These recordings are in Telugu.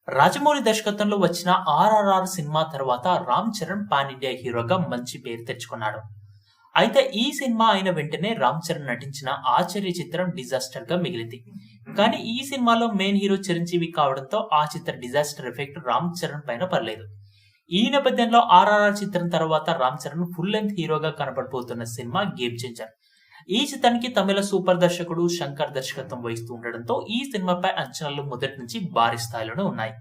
రాజమౌళి దర్శకత్వంలో వచ్చిన ఆర్ఆర్ఆర్ సినిమా తర్వాత రామ్ చరణ్ పాన్ ఇండియా హీరోగా మంచి పేరు తెచ్చుకున్నాడు. అయితే ఈ సినిమా అయిన వెంటనే రామ్ చరణ్ నటించిన ఆచార్య చిత్రం డిజాస్టర్ గా మిగిలింది. కానీ ఈ సినిమాలో మెయిన్ హీరో చిరంజీవి కావడంతో ఆ చిత్ర డిజాస్టర్ ఎఫెక్ట్ రామ్ చరణ్ పైన పడలేదు. ఈ నేపథ్యంలో ఆర్ఆర్ఆర్ చిత్రం తర్వాత రామ్ చరణ్ ఫుల్ లెంత్ హీరోగా కనబడిపోతున్న సినిమా గేమ్ చేంజర్. ఈ చిత్రానికి తమిళ సూపర్ దర్శకుడు శంకర్ దర్శకత్వం వహిస్తూ ఉండడంతో ఈ సినిమాపై అంచనాలు మొదటి నుంచి భారీ స్థాయిలోనే ఉన్నాయి.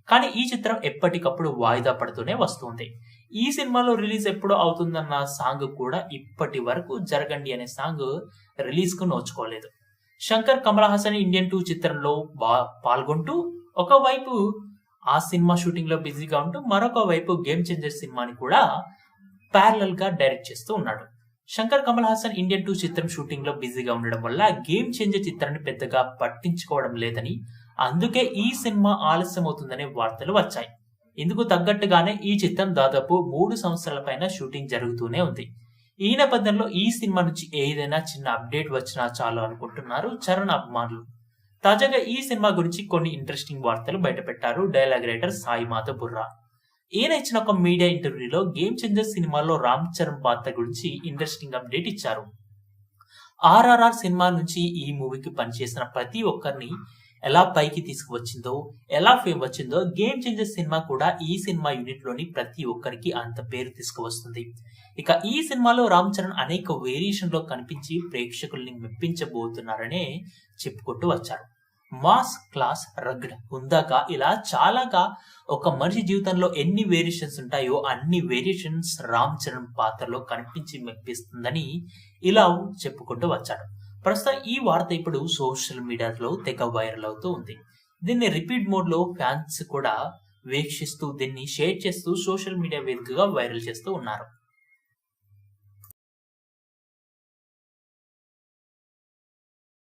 కానీ ఈ చిత్రం ఎప్పటికప్పుడు వాయిదా పడుతూనే వస్తుంది. ఈ సినిమాలో రిలీజ్ ఎప్పుడు అవుతుందన్న సాంగ్ కూడా ఇప్పటి వరకు జరగండి అనే సాంగ్ రిలీజ్ కు నోచుకోలేదు. శంకర్ కమల్ హాసన్ ఇండియన్ 2 చిత్రంలో పాల్గొంటూ ఒకవైపు ఆ సినిమా షూటింగ్ లో బిజీగా ఉంటూ మరొక వైపు గేమ్ చేంజర్ సినిమాని కూడా ప్యారలల్ గా డైరెక్ట్ చేస్తూ ఉన్నాడు. శంకర్ కమల్ హాసన్ ఇండియన్ 2 చిత్రం షూటింగ్ లో బిజీగా ఉండడం వల్ల గేమ్ చేంజర్ చిత్రాన్ని పెద్దగా పట్టించుకోవడం లేదని, అందుకే ఈ సినిమా ఆలస్యం అవుతుందనే వార్తలు వచ్చాయి. ఇందుకు తగ్గట్టుగానే ఈ చిత్రం దాదాపు 3 సంవత్సరాల పైన షూటింగ్ జరుగుతూనే ఉంది. ఈ నేపథ్యంలో ఈ సినిమా నుంచి ఏదైనా చిన్న అప్డేట్ వచ్చినా చాలు అనుకుంటున్నారు చరణ్ అభిమానులు. తాజాగా ఈ సినిమా గురించి కొన్ని ఇంట్రెస్టింగ్ వార్తలు బయటపెట్టారు డైలాగ్ రైటర్ సాయి మాధవ్ బుర్రా. ఈయన ఇచ్చిన ఒక మీడియా ఇంటర్వ్యూలో గేమ్ చేంజర్ సినిమాలో రామ్ చరణ్ పాత్ర గురించి ఇంట్రెస్టింగ్ అప్డేట్ ఇచ్చారు. ఆర్ఆర్ఆర్ సినిమా నుంచి ఈ మూవీకి పనిచేసిన ప్రతి ఒక్కరిని ఎలా పైకి తీసుకువచ్చిందో, ఎలా ఫేమ్ వచ్చిందో గేమ్ చేంజర్ సినిమా కూడా ఈ సినిమా యూనిట్ లోని ప్రతి ఒక్కరికి అంత పేరు తీసుకువస్తుంది. ఇక ఈ సినిమాలో రామ్ చరణ్ అనేక వేరియేషన్ లో కనిపించి ప్రేక్షకుల్ని మెప్పించబోతున్నారనే చెప్పుకుంటూ వచ్చారు. మాస్, క్లాస్, రగ్డ్, హుందాగా ఇలా చాలాగా ఒక మనిషి జీవితంలో ఎన్ని వేరియేషన్స్ ఉంటాయో అన్ని వేరియేషన్స్ రామ్ చరణ్ పాత్రలో కనిపించి మెప్పిస్తుందని ఇలా చెప్పుకుంటూ వచ్చాడు. ప్రస్తుతం ఈ వార్త ఇప్పుడు సోషల్ మీడియాలో తెగ వైరల్ అవుతూ ఉంది. దీన్ని రిపీట్ మోడ్ లో ఫ్యాన్స్ కూడా వీక్షిస్తూ దీన్ని షేర్ చేస్తూ సోషల్ మీడియా వేదికగా వైరల్ చేస్తూ ఉన్నారు.